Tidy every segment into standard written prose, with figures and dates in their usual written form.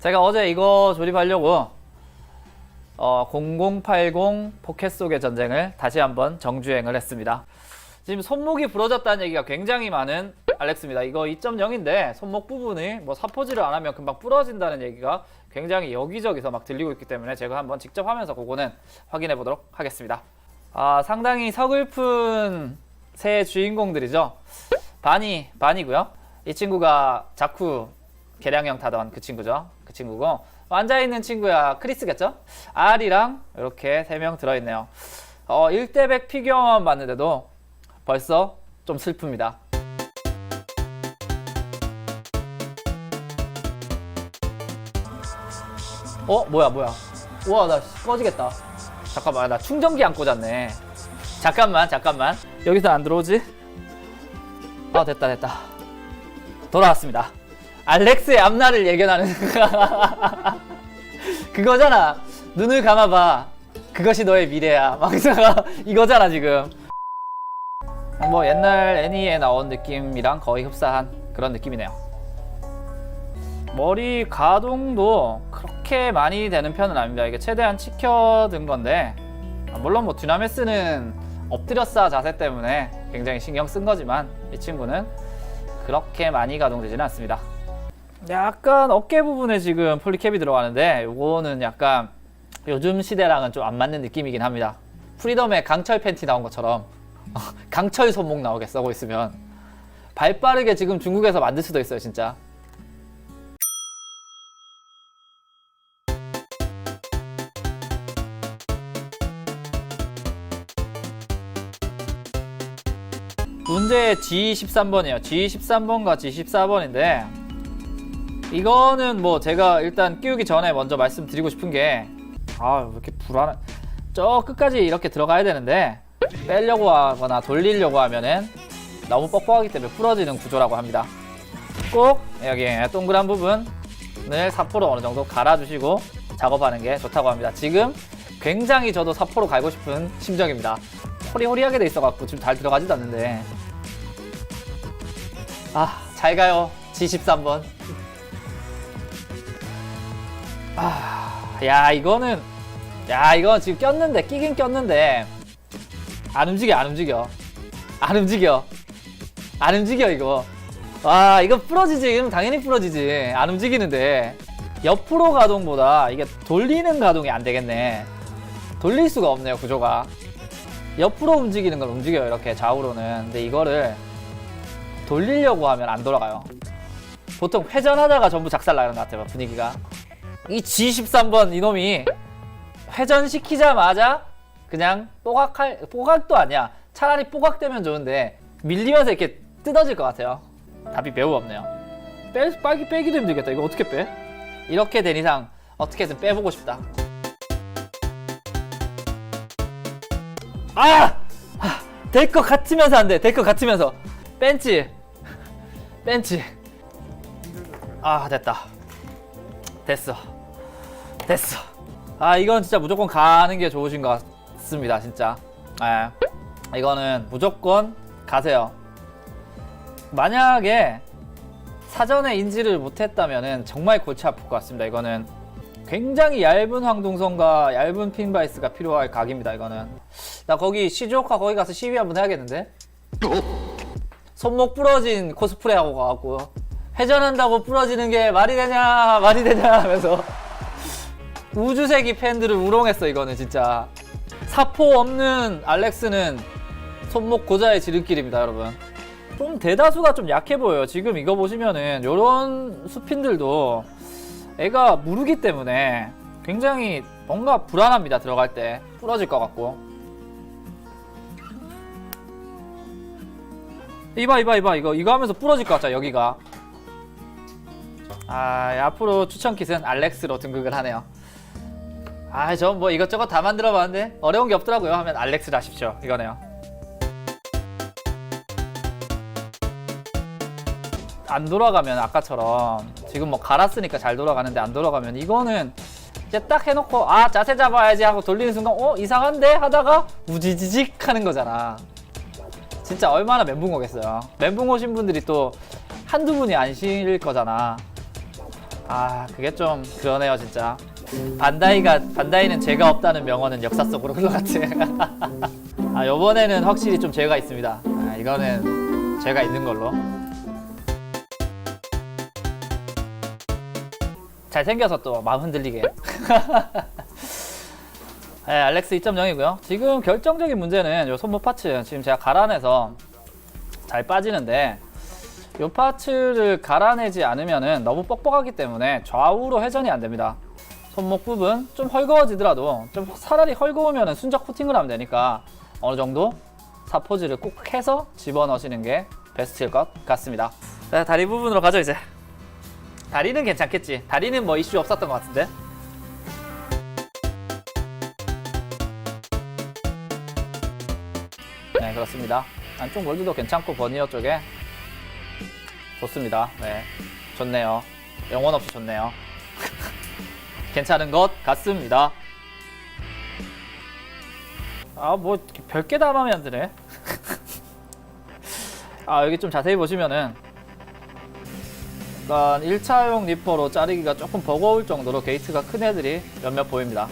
제가 어제 이거 조립하려고 0080 포켓 속의 전쟁을 다시 한번 정주행을 했습니다. 지금 손목이 부러졌다는 얘기가 굉장히 많은 알렉스입니다. 이거 2.0인데 손목 부분이 뭐 사포질을 안 하면 금방 부러진다는 얘기가 굉장히 여기저기서 막 들리고 있기 때문에 제가 한번 직접 하면서 그거는 확인해 보도록 하겠습니다. 상당히 서글픈 새 주인공들이죠. 바니고요. 이 친구가 자쿠 개량형 타던 그 친구죠. 그 친구고, 앉아있는 친구야 크리스겠죠? R이랑 이렇게 3명 들어있네요. 1대100 피규어만 봤는데도 벌써 좀 슬픕니다. 뭐야. 우와, 나 꺼지겠다. 잠깐만, 나 충전기 안 꽂았네. 잠깐만. 여기서 안 들어오지? 됐다. 돌아왔습니다. 알렉스의 앞날을 예견하는 그거잖아. 눈을 감아봐. 그것이 너의 미래야. 막 이거잖아 지금. 뭐 옛날 애니에 나온 느낌이랑 거의 흡사한 그런 느낌이네요. 머리 가동도 그렇게 많이 되는 편은 아닙니다. 이게 최대한 치켜든 건데, 물론 뭐 듀나메스는 엎드려 싸 자세 때문에 굉장히 신경 쓴 거지만 이 친구는 그렇게 많이 가동되지는 않습니다. 약간 어깨 부분에 지금 폴리캡이 들어가는데 요거는 약간 요즘 시대랑은 좀 안 맞는 느낌이긴 합니다. 프리덤에 강철 팬티 나온 것처럼 강철 손목 나오게 써고 있으면 발 빠르게 지금 중국에서 만들 수도 있어요 진짜. 문제 G13번이에요. G13번과 G14번인데 이거는 뭐 제가 일단 끼우기 전에 먼저 말씀드리고 싶은 게, 왜 이렇게 불안해. 저 끝까지 이렇게 들어가야 되는데 빼려고 하거나 돌리려고 하면은 너무 뻑뻑하기 때문에 부러지는 구조라고 합니다. 꼭 여기 동그란 부분을 사포로 어느 정도 갈아주시고 작업하는 게 좋다고 합니다. 지금 굉장히 저도 사포로 갈고 싶은 심정입니다. 호리호리하게 돼 있어갖고 지금 잘 들어가지도 않는데. 잘 가요 G13번. 이거는 지금 꼈는데, 끼긴 꼈는데 안 움직여 이거. 이거 부러지지. 이건 당연히 부러지지. 안 움직이는데 옆으로 가동보다 이게 돌리는 가동이 안 되겠네. 돌릴 수가 없네요 구조가. 옆으로 움직이는 걸 움직여요 이렇게 좌우로는. 근데 이거를 돌리려고 하면 안 돌아가요. 보통 회전하다가 전부 작살나는 것 같아요 분위기가. 이 G13번 이놈이 회전시키자마자 그냥 뽀각도 아니야. 차라리 뽀각되면 좋은데 밀리면서 이렇게 뜯어질 것 같아요. 답이 매우 없네요. 빼기도 힘들겠다. 이거 어떻게 빼? 이렇게 된 이상 어떻게든 빼보고 싶다. 될 것 같으면서 안 돼. 될 것 같으면서. 벤치. 됐어. 이건 진짜 무조건 가는 게 좋으신 것 같습니다 진짜. 이거는 무조건 가세요. 만약에 사전에 인지를 못했다면은 정말 골치 아플 것 같습니다. 이거는 굉장히 얇은 황동선과 얇은 핀바이스가 필요할 각입니다. 이거는 나 거기 시즈오카 거기 가서 시위 한번 해야겠는데? 손목 부러진 코스프레 하고 가갖고 회전한다고 부러지는 게 말이 되냐 하면서 우주세기 팬들을 우롱했어. 이거는 진짜 사포 없는 알렉스는 손목 고자의 지름길입니다 여러분. 좀 대다수가 좀 약해 보여요. 지금 이거 보시면은 요런 수핀들도 애가 무르기 때문에 굉장히 뭔가 불안합니다. 들어갈 때 부러질 것 같고. 이봐 이거 하면서 부러질 것 같죠 여기가. 앞으로 추천킷은 알렉스로 등극을 하네요. 전 뭐 이것저것 다 만들어 봤는데 어려운 게 없더라고요 하면 알렉스를 하십시오 이거네요. 안 돌아가면 아까처럼 지금 뭐 갈았으니까 잘 돌아가는데 안 돌아가면 이거는 이제 딱 해놓고 자세 잡아야지 하고 돌리는 순간 이상한데 하다가 우지지직 하는 거잖아. 진짜 얼마나 멘붕 오겠어요. 멘붕 오신 분들이 또 한두 분이 아니실 거잖아. 아, 그게 좀 그러네요, 진짜. 반다이는 죄가 없다는 명언은 역사 속으로 흘러갔지. 아, 요번에는 확실히 좀 죄가 있습니다. 아, 이거는 죄가 있는 걸로. 잘생겨서 또 마음 흔들리게. 네, 알렉스 2.0이고요. 지금 결정적인 문제는 요 손목 파츠 지금 제가 갈아내서 잘 빠지는데 요 파츠를 갈아내지 않으면은 너무 뻑뻑하기 때문에 좌우로 회전이 안 됩니다. 손목 부분 좀 헐거워지더라도 좀 차라리 헐거우면은 순적 코팅을 하면 되니까 어느 정도 사포질을 꼭 해서 집어넣으시는 게 베스트일 것 같습니다. 자, 다리 부분으로 가죠 이제. 다리는 괜찮겠지. 다리는 뭐 이슈 없었던 것 같은데. 네, 그렇습니다. 안쪽 몰드도 괜찮고 버니어 쪽에 좋습니다. 네, 좋네요. 영혼 없이 좋네요. 괜찮은 것 같습니다. 아, 뭐 별게 다 마음에 안 드네. 아, 여기 좀 자세히 보시면은 일단 1차용 리퍼로 자르기가 조금 버거울 정도로 게이트가 큰 애들이 몇몇 보입니다.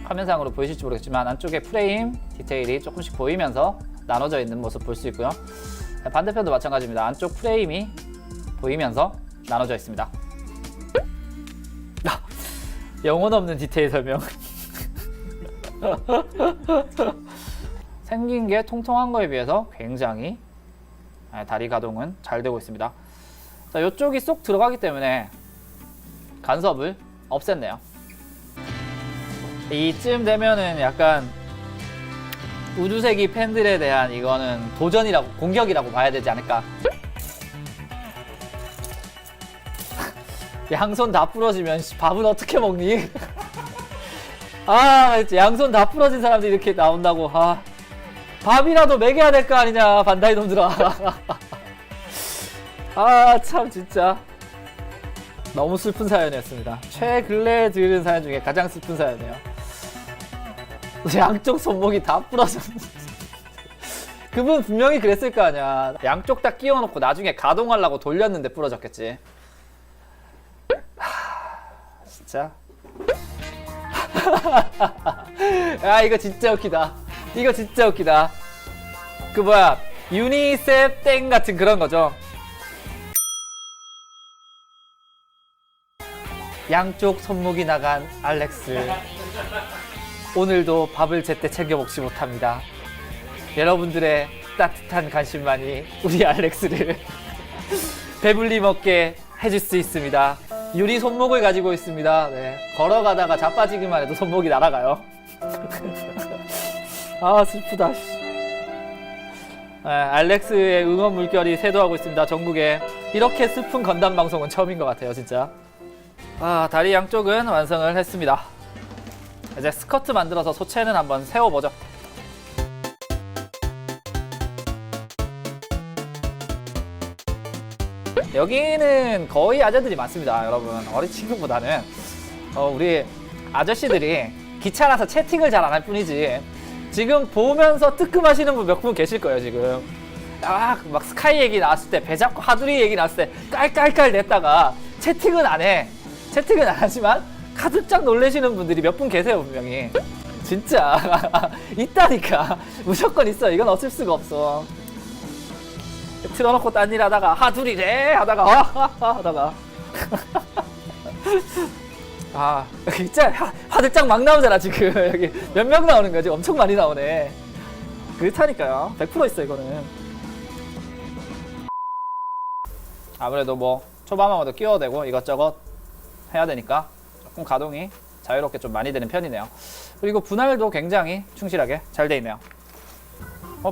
화면상으로 보이실지 모르겠지만 안쪽에 프레임 디테일이 조금씩 보이면서 나눠져 있는 모습 볼 수 있고요. 반대편도 마찬가지입니다. 안쪽 프레임이 보이면서 나눠져 있습니다. 영혼 없는 디테일 설명. 생긴 게 통통한 거에 비해서 굉장히 다리 가동은 잘 되고 있습니다. 자, 이쪽이 쏙 들어가기 때문에 간섭을 없앴네요. 이쯤 되면은 약간 우주세기 팬들에 대한 이거는 도전이라고, 공격이라고 봐야 되지 않을까. 양손 다 부러지면 밥은 어떻게 먹니? 아, 양손 다 부러진 사람들이 이렇게 나온다고. 아, 밥이라도 먹여야 될 거 아니냐, 반다이 놈들아. 아, 참 진짜 너무 슬픈 사연이었습니다. 최근래 들은 사연 중에 가장 슬픈 사연이에요. 양쪽 손목이 다 부러졌는데. 그분 분명히 그랬을 거 아니야. 양쪽 다 끼워놓고 나중에 가동하려고 돌렸는데 부러졌겠지. 진짜. 야, 이거 진짜 웃기다. 이거 진짜 웃기다. 그 뭐야, 유니셉 땡 같은 그런 거죠. 양쪽 손목이 나간 알렉스. 오늘도 밥을 제때 챙겨 먹지 못합니다. 여러분들의 따뜻한 관심만이 우리 알렉스를 배불리 먹게 해줄 수 있습니다. 유리 손목을 가지고 있습니다. 네. 걸어가다가 자빠지기만 해도 손목이 날아가요. 아, 슬프다. 네, 알렉스의 응원 물결이 쇄도하고 있습니다. 전국에. 이렇게 슬픈 건담 방송은 처음인 것 같아요, 진짜. 아, 다리 양쪽은 완성을 했습니다. 이제 스커트 만들어서 소체는 한번 세워보죠. 여기는 거의 아재들이 많습니다, 여러분. 어린 친구보다는 우리 아저씨들이 귀찮아서 채팅을 잘 안 할 뿐이지 지금 보면서 뜨끔하시는 분 몇 분 계실 거예요, 지금. 아, 막 스카이 얘기 나왔을 때, 배 잡고 하두리 얘기 나왔을 때 깔깔깔 냈다가 채팅은 안 해. 채팅은 안 하지만 가득 놀라시는 분들이 몇 분 계세요, 분명히. 진짜. 있다니까. 무조건 있어. 이건 어쩔 수가 없어. 틀어놓고 딴 일 하다가 하두리래 하다가 하다가 아, 진짜 화들짝 막 나오잖아, 지금. 여기 몇 명 나오는 거지? 엄청 많이 나오네. 그렇다니까요. 100% 있어, 이거는. 아무래도 뭐 초반화모드 끼워도 되고 이것저것 해야 되니까 조금 가동이 자유롭게 좀 많이 되는 편이네요. 그리고 분할도 굉장히 충실하게 잘 돼 있네요.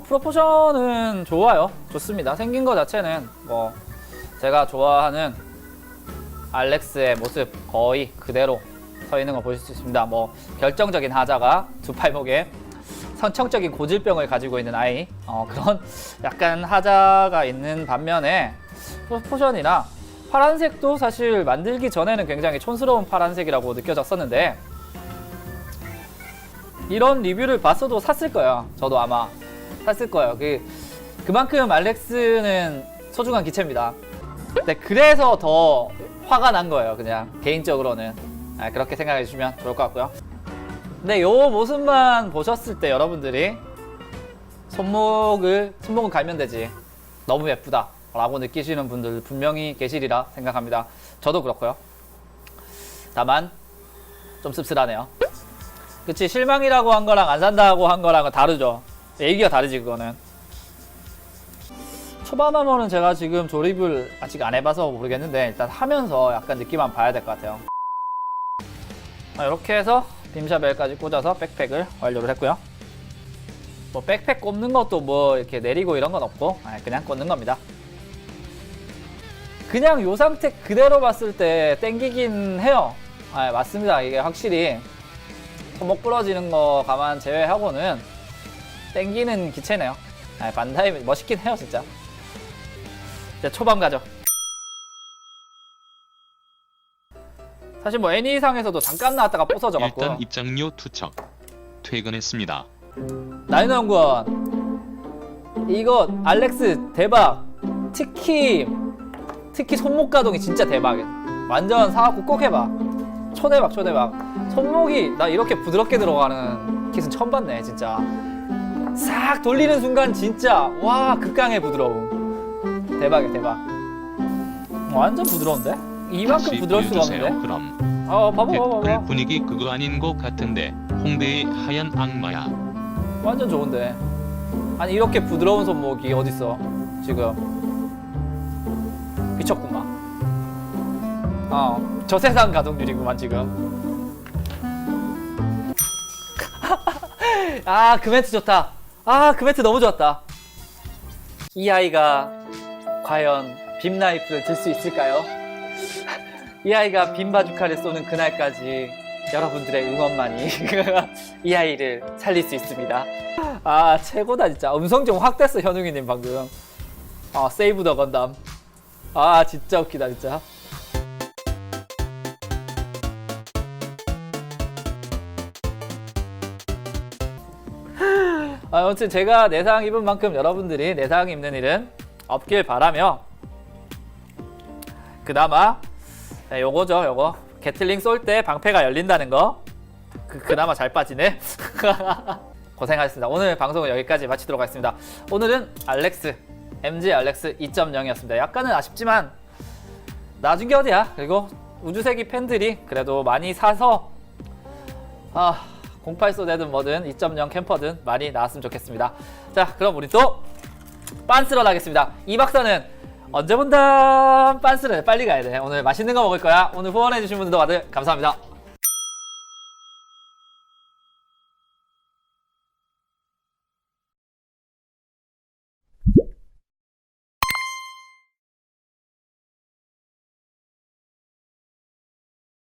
프로포션은 좋아요. 좋습니다. 생긴 거 자체는 뭐 제가 좋아하는 알렉스의 모습 거의 그대로 서 있는 거 보실 수 있습니다. 뭐 결정적인 하자가 두 팔목에 선천적인 고질병을 가지고 있는 아이, 그런 약간 하자가 있는 반면에 프로포션이나 파란색도 사실 만들기 전에는 굉장히 촌스러운 파란색이라고 느껴졌었는데 이런 리뷰를 봤어도 샀을 거예요. 저도 아마 샀을 거예요. 그만큼 알렉스는 소중한 기체입니다. 근데 그래서 더 화가 난 거예요. 그냥 개인적으로는 그렇게 생각해 주시면 좋을 것 같고요. 근데 요 모습만 보셨을 때 여러분들이 손목은 갈면 되지, 너무 예쁘다 라고 느끼시는 분들 분명히 계시리라 생각합니다. 저도 그렇고요. 다만 좀 씁쓸하네요. 그치, 실망이라고 한 거랑 안 산다고 한 거랑은 다르죠. 얘기가 다르지 그거는. 초반 화면은 제가 지금 조립을 아직 안 해봐서 모르겠는데 일단 하면서 약간 느낌만 봐야 될 것 같아요. 이렇게 해서 빔샤벨까지 꽂아서 백팩을 완료를 했고요. 뭐 백팩 꼽는 것도 뭐 이렇게 내리고 이런 건 없고 그냥 꽂는 겁니다. 그냥 요 상태 그대로 봤을 때 땡기긴 해요. 맞습니다. 이게 확실히 손목 부러지는 거 감안 제외하고는 땡기는 기체네요. 반다이 멋있긴 해요 진짜. 이제 초반 가죠. 사실 뭐 애니상에서도 잠깐 나왔다가 부서져갖고 일단 입장료 투척. 퇴근했습니다. 나인원군 이거 알렉스 대박. 특히 손목 가동이 진짜 대박이야. 완전 사갖고 꼭 해봐. 초대박. 손목이 나 이렇게 부드럽게 들어가는 킷은 처음 봤네 진짜. 싹 돌리는 순간 진짜 와 극강의 부드러움. 대박이야 대박. 완전 부드러운데? 이만큼 부드러울 수가 없는데? 그럼. 봐봐. 댓글 분위기 그거 아닌 것 같은데 홍대의 하얀 악마야. 완전 좋은데. 아니 이렇게 부드러운 손목이 어딨어 지금. 미쳤구만. 저세상 가동률이구만 지금. 그 멘트 좋다. 그 멘트 너무 좋았다. 이 아이가 과연 빔 라이프를 들 수 있을까요? 이 아이가 빔 바주카를 쏘는 그날까지 여러분들의 응원만이 이 아이를 살릴 수 있습니다. 최고다 진짜. 음성 좀 확 됐어 현웅이님 방금. 세이브 더 건담. 진짜 웃기다 진짜. 아무튼 제가 내상 입은 만큼 여러분들이 내상 입는 일은 없길 바라며, 그나마 요거죠. 요거 게틀링 쏠 때 방패가 열린다는 거 그나마 잘 빠지네. 고생하셨습니다. 오늘 방송은 여기까지 마치도록 하겠습니다. 오늘은 MG 알렉스 2.0이었습니다. 약간은 아쉽지만 나중 게 어디야. 그리고 우주세기 팬들이 그래도 많이 사서 08소대든 뭐든 2.0 캠퍼든 많이 나왔으면 좋겠습니다. 자, 그럼 우리 또 빤스런 하겠습니다. 이 박사는 언제 본다. 빤스런 빨리 가야 돼. 오늘 맛있는 거 먹을 거야. 오늘 후원해주신 분들도 다들 감사합니다.